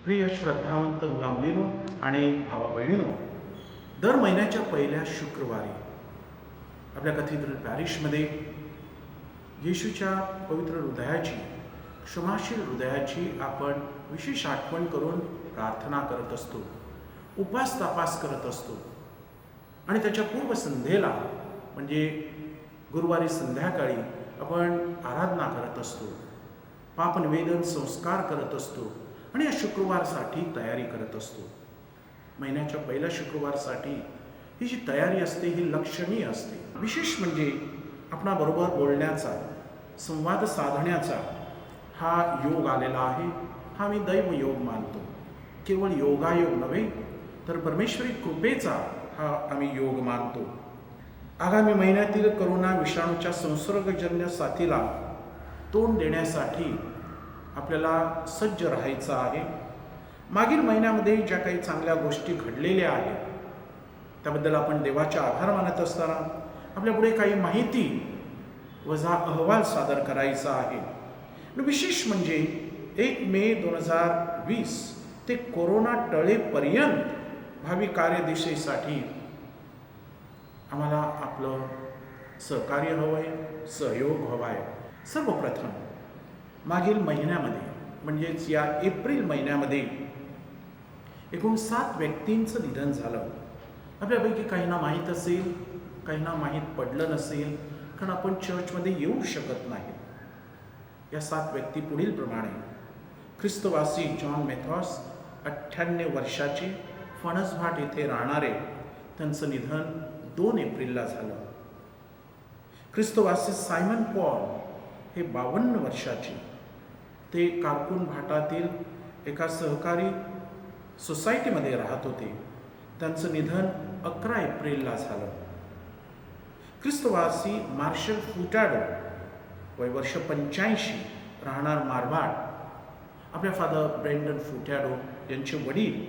प्रिय श्रद्धावंत मुलामुलीनो आणि भावा बहिणीनो, दर महिन्याच्या पहिल्या शुक्रवारी आपल्या कॅथेड्रल पॅरिशमध्ये येशूच्या पवित्र हृदयाची, क्षमाशील हृदयाची आपण विशेष आठवण करून प्रार्थना करत असतो, उपास तापास करत असतो. आणि त्याच्या पूर्वसंध्येला म्हणजे गुरुवारी संध्याकाळी आपण आराधना करत असतो, पापनिवेदन संस्कार करत असतो आणि या शुक्रवारसाठी तयारी करत असतो. महिन्याच्या पहिल्या शुक्रवारसाठी ही जी तयारी असते ही लक्षणीय असते. विशेष म्हणजे आपणाबरोबर बोलण्याचा, संवाद साधण्याचा हा योग आलेला आहे. हा मी दैव योग मानतो. केवळ योगायोग नव्हे तर परमेश्वरी कृपेचा हा आम्ही योग मानतो. आगामी महिन्यातील करोना विषाणूच्या संसर्गजन्य साथीला तोंड देण्यासाठी आपल्याला सज्ज राहायचं आहे. मागील महिन्यामध्ये ज्या काही चांगल्या गोष्टी घडलेल्या आहेत त्याबद्दल आपण देवाचे आभार मानत असताना आपल्यापुढे काही माहिती वजा अहवाल सादर करायचा आहे. विशेष म्हणजे 1 मे 2020 ते कोरोना टळेपर्यंत भावी कार्यदिशेसाठी आम्हाला आपलं सहकार्य हवं आहे, सहयोग हवा आहे. सर्वप्रथम मागील महिन्यामध्ये म्हणजेच या एप्रिल महिन्यामध्ये एकूण 7 व्यक्तींचं निधन झालं. आपल्यापैकी काहींना माहीत असेल, काहींना माहीत पडलं नसेल, कारण आपण चर्चमध्ये येऊ शकत नाही. या 7 व्यक्ती पुढील प्रमाणे: ख्रिस्तवासी जॉन मेथॉस 98 वर्षाचे, फणसभाट येथे राहणारे, त्यांचं निधन 2 एप्रिलला झालं. ख्रिस्तवासी सायमन पॉल हे 52 वर्षाचे, ते कारकून भाटातील एका सहकारी सोसायटीमध्ये राहत होते, त्यांचं निधन 11 एप्रिलला झालं. ख्रिस्तवासी मार्शल फुटाडो वय वर्ष 85, राहणार मारवाड, आपल्या फादर ब्रेंडन फुटाडो यांचे वडील,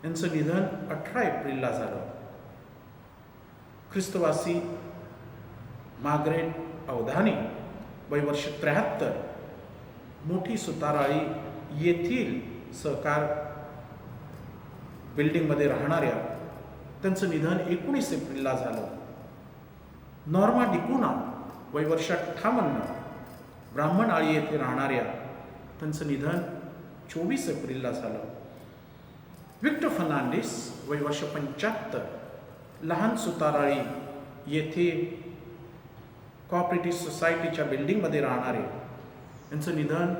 यांचं निधन 18 एप्रिलला झालं. ख्रिस्तवासी मार्गरेट अवधानी वय वर्ष 73, मोठी सुताराळी येथील सहकार बिल्डिंगमध्ये राहणाऱ्या, त्यांचं निधन 19 एप्रिलला झालं. नॉर्मा डिकुना वय वर्ष 58, ब्राह्मणआळी येथे राहणाऱ्या, त्यांचं निधन 24 एप्रिलला झालं. विक्टर फर्नांडिस वय वर्ष 75, लहान सुताराळी येथे कोऑपरेटिव्ह सोसायटीच्या बिल्डिंगमध्ये राहणारे, यांचं निधन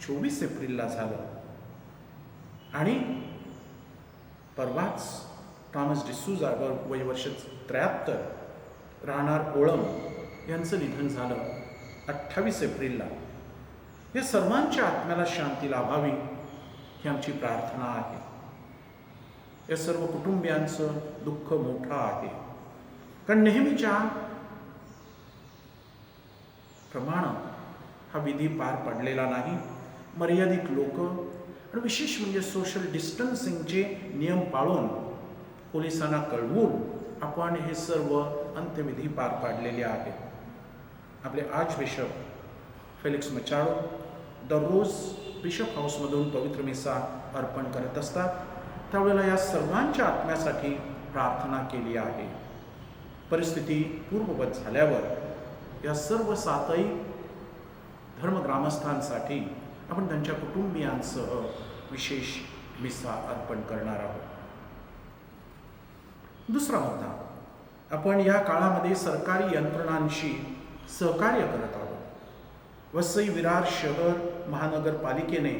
24 एप्रिलला झालं. आणि परवाच टॉमस डिसूजा वय वर्ष 73, राहणार ओळम, यांचं निधन झालं 28 एप्रिलला. या सर्वांच्या आत्म्याला शांती लाभावी ही आमची प्रार्थना आहे. या सर्व कुटुंबियांचं दुःख मोठं आहे, कारण नेहमीच्या प्रमाण हा विधी पार पडलेला नाही. मर्यादित लोक आणि विशेष म्हणजे सोशल डिस्टन्सिंगचे नियम पाळून पोलिसांना कळवून आपण हे सर्व अंत्यविधी पार पाडलेले आहेत. आपले आर्च बिशप फेलिक्स मचाडो दररोज बिशप हाऊसमधून पवित्र मिसा अर्पण करत असतात. त्यावेळेला या सर्वांच्या आत्म्यासाठी प्रार्थना केली आहे. परिस्थिती पूर्ववत झाल्यावर या सर्व 7ही धर्मग्रामस्थांसाठी आपण त्यांच्या कुटुंबियांसह विशेष मिसा अर्पण करणार आहोत. दुसरा मुद्दा, आपण या काळामध्ये सरकारी यंत्रणांशी सहकार्य करत आहोत. वसई विरार शहर महानगरपालिकेने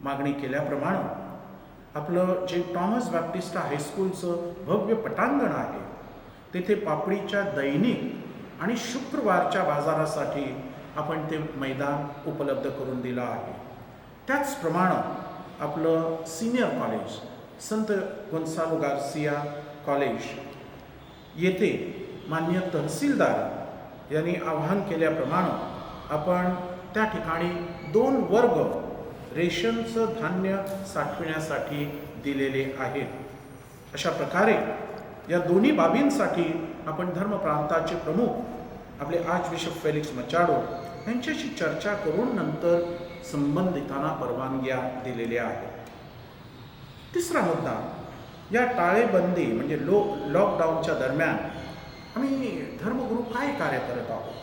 मागणी केल्याप्रमाणे आपलं जे टॉमस बॅप्टिस्टा हायस्कूलचं भव्य पटांगण आहे, तेथे पापडीच्या दैनिक आणि शुक्रवारच्या बाजारासाठी आपण ते मैदान उपलब्ध करून दिलं आहे. त्याचप्रमाणे आपलं सिनियर कॉलेज संत गोन्सालो गार्सिया कॉलेज येथे माननीय तहसीलदार यांनी आवाहन केल्याप्रमाणे आपण त्या ठिकाणी 2 वर्ग रेशनचं धान्य साठविण्यासाठी दिलेले आहेत. अशा प्रकारे या दोन्ही बाबींसाठी आपण धर्मप्रांताचे प्रमुख आपले आर्च बिशप फेलिक्स मचाडो यांच्याशी चर्चा करून नंतर संबंधितांना परवानग्या दिलेल्या आहेत. तिसरा मुद्दा, या टाळेबंदी म्हणजे लॉकडाऊनच्या दरम्यान आम्ही धर्मगुरू काय कार्य करत आहोत.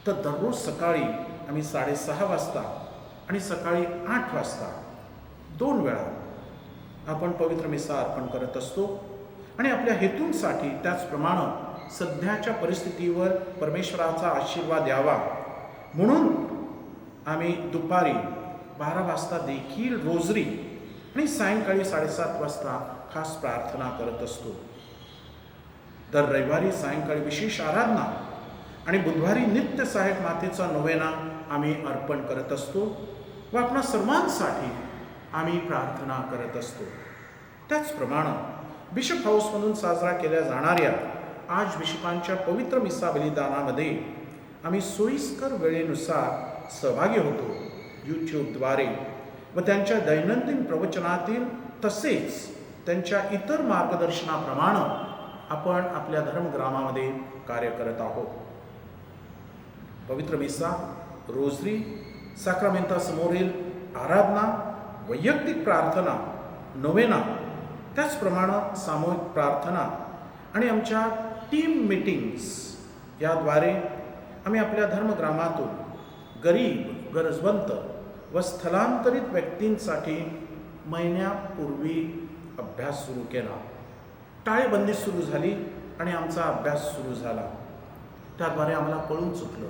तर दररोज सकाळी आम्ही 6:30 वाजता आणि सकाळी 8 वाजता 2 वेळा आपण पवित्र मिसा अर्पण करत असतो. आणि आपल्या हेतूंसाठी त्याचप्रमाणे सध्याच्या परिस्थितीवर परमेश्वराचा आशीर्वाद यावा म्हणून आम्ही दुपारी 12 वाजता देखील रोजरी आणि सायंकाळी 7:30 वाजता खास प्रार्थना करत असतो. दर रविवारी सायंकाळी विशेष आराधना आणि बुधवारी नित्य सहायक मातेचा नोवेना आम्ही अर्पण करत असतो व आपणा सर्वांसाठी आम्ही प्रार्थना करत असतो. त्याचप्रमाणे बिशप हाऊसमधून साजरा केल्या जाणाऱ्या आज बिशपांच्या पवित्र मिसा बलिदानामध्ये आम्ही सोयीस्कर वेळेनुसार सहभागी होतो यूट्यूबद्वारे व त्यांच्या दैनंदिन प्रवचनातील तसेच त्यांच्या इतर मार्गदर्शनाप्रमाणे आपण आपल्या धर्मग्रामामध्ये कार्य करत आहोत. पवित्र मिसा, रोजरी, साक्रामेंतासमोरील आराधना, वैयक्तिक प्रार्थना, नोवेना, त्याचप्रमाणे सामूहिक प्रार्थना आणि आमच्या टीम मीटिंग्स याद्वारे आम्ही आपल्या धर्मग्रामातून गरीब, गरजवंत व स्थलांतरित व्यक्तींसाठी महिन्यापूर्वी अभ्यास सुरू केला. टाळेबंदी सुरू झाली आणि आमचा अभ्यास सुरू झाला. त्याद्वारे आम्हाला कळून चुकलं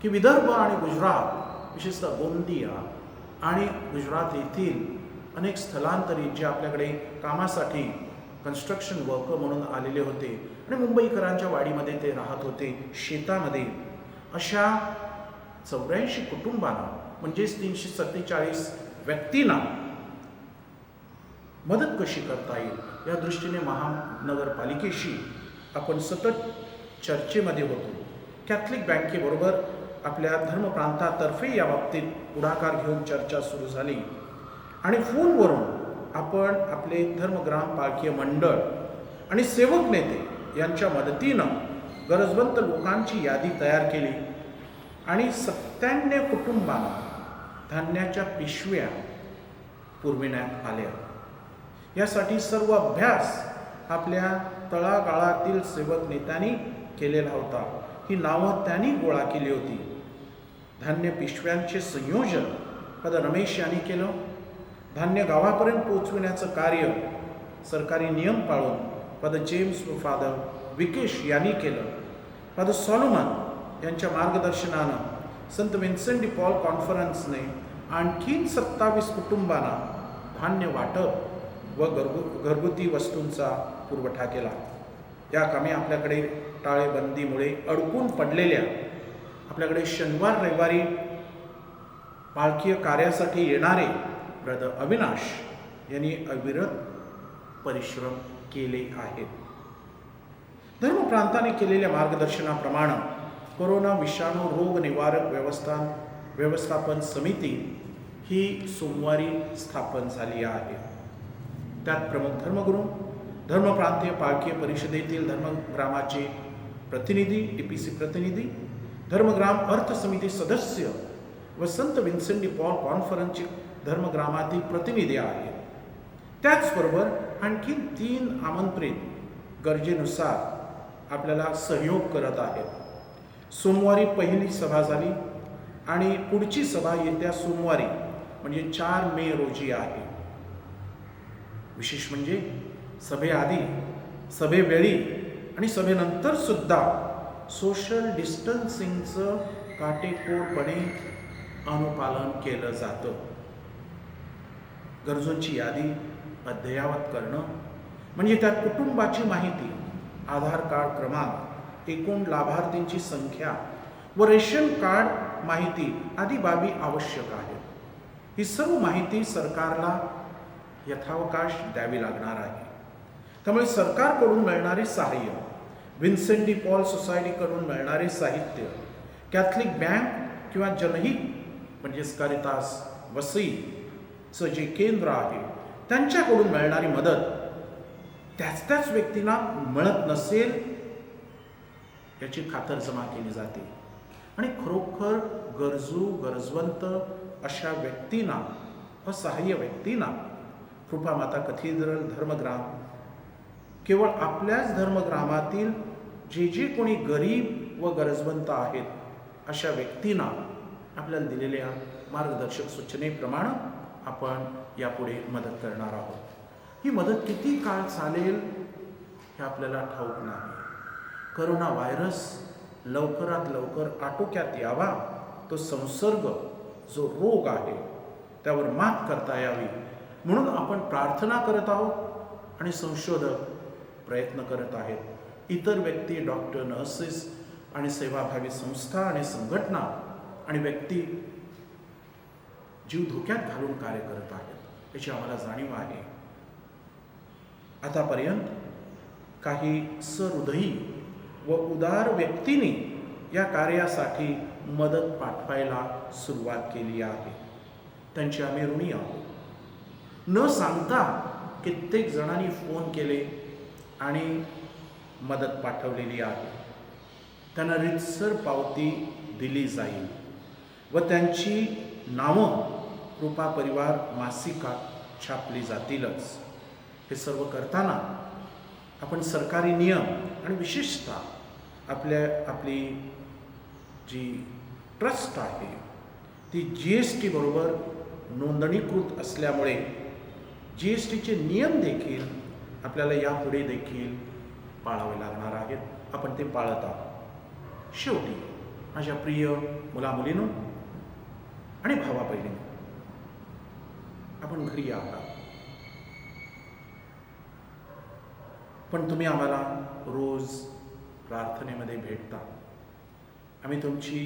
की विदर्भ आणि गुजरात, विशेषतः गोंदिया आणि गुजरात येथील अनेक स्थलांतरित जे आपल्याकडे कामासाठी कन्स्ट्रक्शन वर्कर म्हणून आलेले होते आणि मुंबईकरांच्या वाडीमध्ये ते राहत होते, शेतामध्ये, अशा 84 कुटुंबांना म्हणजेच 347 व्यक्तींना मदत कशी करता येईल या दृष्टीने महानगरपालिकेशी आपण सतत चर्चेमध्ये होतो. कॅथलिक बँकेबरोबर आपल्या धर्मप्रांतातर्फे या बाबतीत पुढाकार घेऊन चर्चा सुरू झाली आणि फोनवरून आपण आपले धर्मग्राम पालखी मंडळ आणि सेवक नेते यांच्या मदतीनं गरजवंत लोकांची यादी तयार केली आणि 97 कुटुंबांना धान्याच्या पिशव्या पुरविण्यात आल्या. यासाठी सर्व अभ्यास आपल्या तळागाळातील सेवक नेत्यांनी केलेला होता. ही नावं त्यांनी गोळा केली होती. धान्य पिशव्यांचे संयोजन फादर रमेश यांनी केलं. धान्य गावापर्यंत पोहोचविण्याचं कार्य सरकारी नियम पाळून फादर जेम्स व फादर विकेश यांनी केलं. फादर सॉलोमन यांच्या मार्गदर्शनानं संत विन्सेंट डी पॉल कॉन्फरन्सने आणखीन 27 कुटुंबांना धान्य वाटप व घरगुती वस्तूंचा पुरवठा केला. या कामी आपल्याकडे टाळेबंदीमुळे अडकून पडलेल्या, आपल्याकडे शनिवार रविवारी पालखी कार्यासाठी येणारे ब्रदर अविनाश यांनी अविरत परिश्रम केले आहेत. धर्मप्रांताने केलेल्या मार्गदर्शनाप्रमाणे कोरोना विषाणू रोग निवारक व्यवस्थापन समिती ही सोमवारी स्थापन झाली आहे. त्यात प्रमुख धर्मगुरू, धर्मप्रांतीय पालखी परिषदेतील धर्मग्रामाचे प्रतिनिधी, DPC प्रतिनिधी, धर्मग्राम अर्थ समिती सदस्य व संत विन्सेंट डी पॉल कॉन्फरन्सचे धर्मग्रामातील प्रतिनिधी आहेत. त्याचबरोबर आणखी 3 आमंत्रित गरजेनुसार आपल्याला सहयोग करत आहेत. सोमवारी पहिली सभा झाली आणि पुढची सभा येत्या सोमवारी म्हणजे 4 मे रोजी आहे. विशेष म्हणजे सभेआधी, सभेवेळी आणि सभेनंतर सुद्धा सोशल डिस्टन्सिंगचं काटेकोरपणे अनुपालन केलं जातं. गरजूंची यादी अद्ययावत करणं म्हणजे त्यात कुटुंबाची माहिती, आधार कार्ड क्रमांक, एकूण लाभार्थींची संख्या व रेशन कार्ड माहिती आदी बाबी आवश्यक आहेत. ही सर्व माहिती सरकारला यथावकाश द्यावी लागणार आहे. त्यामुळे सरकारकडून मिळणारे सहाय्य, विन्सेंट डी पॉल सोसायटीकडून मिळणारे साहित्य, कॅथलिक बँक किंवा जनहित म्हणजेच कारितास वसईचं जे केंद्र आहे त्यांच्याकडून मिळणारी मदत त्याच व्यक्तींना मिळत नसेल याची खातरजमा केली जाते आणि खरोखर गरजवंत अशा व्यक्तींना, असहाय्य व्यक्तींना कृपा माता कथीड्रल धर्मग्राम केवळ आपल्याच धर्मग्रामातील जे जे कोणी गरीब व गरजवंत आहेत अशा व्यक्तींना आपल्याला दिलेल्या मार्गदर्शक सूचनेप्रमाणे आपण यापुढे मदत करणार आहोत। ही मदत किती काळ चालेल हे आपल्याला ठाऊक नाही। करोना व्हायरस लवकरात लवकर आटोक्यात यावा, तो संसर्ग जो रोग आहे त्यावर मात करता यावी म्हणून आपण प्रार्थना करत आहोत आणि संशोधक प्रयत्न करत आहेत। इतर व्यक्ती, डॉक्टर, नर्सेस आणि सेवाभावी संस्था आणि संघटना आणि व्यक्ती जीव धोक्यात घालून कार्य करत आहेत, याची आम्हाला जाणीव आहे। आतापर्यंत काही सहृदयी व उदार व्यक्तींनी या कार्यासाठी मदत पाठवायला सुरुवात केली आहे, त्यांची आम्ही ऋणी आहोत। न सांगता कित्येक जणांनी फोन केले आणि मदत पाठवलेली आहे। त्यांना रीतसर पावती दिली जाईल व त्यांची नावं कृपा परिवार मासिकात छापली जातीलच। हे सर्व करताना आपण सरकारी नियम आणि विशेषतः आपली जी ट्रस्ट आहे ती GST बरोबर नोंदणीकृत असल्यामुळे GSTचे नियम देखील आपल्याला यापुढे देखील पाळावे लागणार आहेत। आपण ते पाळत आहोत। शेवटी माझ्या प्रिय मुलामुलींनो आणि भावा बहिणींनो, आपण घरी आहात, पण तुम्ही आम्हाला रोज प्रार्थनेमध्ये भेटता। आम्ही तुमची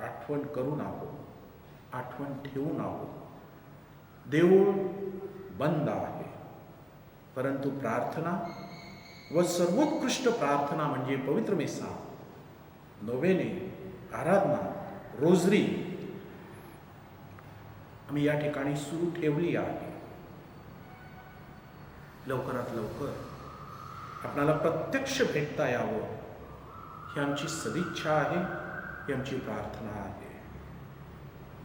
आठवण करून आहोत, आठवण ठेवून आहोत। देऊळ बंद आहे, परंतु प्रार्थना व सर्वोत्कृष्ट प्रार्थना म्हणजे पवित्र मिसा, नोवेने, आराधना, रोजरी आम्ही या ठिकाणी सुरू ठेवली आहे। लवकरात लवकर आपणाला प्रत्यक्ष भेटता यावं ही आमची सदिच्छा आहे, ही आमची प्रार्थना आहे।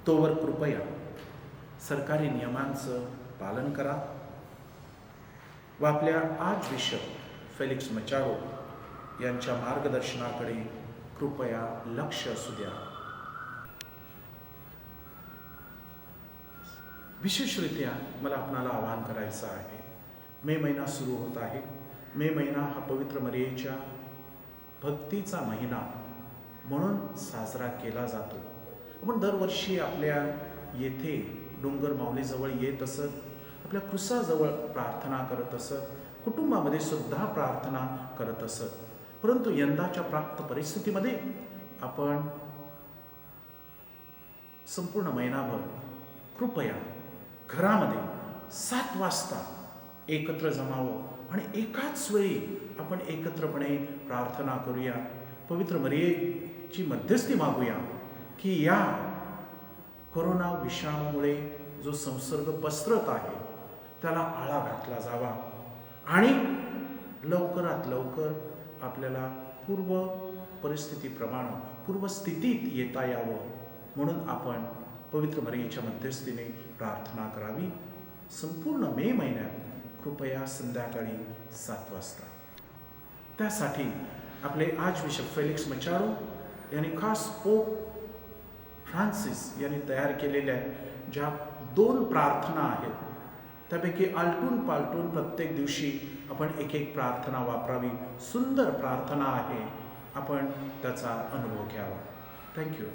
तोवर कृपया सरकारी नियमांचं पालन करा व आपल्या आज बिशप फेलिक्स मचाडो यांच्या मार्गदर्शनाकडे कृपया लक्ष असू द्या। विशेषरित्या मला आपणाला आवाहन करायचं आहे। मे महिना सुरू होत आहे। मे महिना हा पवित्र मरियेच्या भक्तीचा महिना म्हणून साजरा केला जातो। आपण दरवर्षी आपल्या येथे डोंगर माऊलीजवळ येत असत, आपल्या क्रुसाजवळ प्रार्थना करत असत, कुटुंबामध्ये सुद्धा प्रार्थना करत असत। परंतु यंदाच्या प्राप्त परिस्थितीमध्ये आपण संपूर्ण महिनाभर कृपया घरामध्ये 7 वाजता एकत्र जमावं आणि एकाच वेळी आपण एकत्रपणे प्रार्थना करूया। पवित्र मरियेची मध्यस्थी मागूया की या कोरोना विषाणूमुळे जो संसर्ग पसरत आहे त्याला आळा घातला जावा आणि लवकरात लवकर आपल्याला पूर्व परिस्थितीप्रमाणे पूर्वस्थितीत येता यावं म्हणून आपण पवित्र मरियेच्या मध्यस्थीने प्रार्थना करावी। संपूर्ण मे महिन्यात कृपया संध्याकाळी 7 वाजता। त्यासाठी आपले आज बिशप फेलिक्स मचाडो यांनी खास पोप फ्रान्सिस यांनी तयार केलेल्या ज्या 2 प्रार्थना आहेत त्यापैकी आलटून पालटून प्रत्येक दिवशी आपण एक प्रार्थना वापरावी। सुंदर प्रार्थना आहे, आपण त्याचा अनुभव घ्यावा। थँक्यू।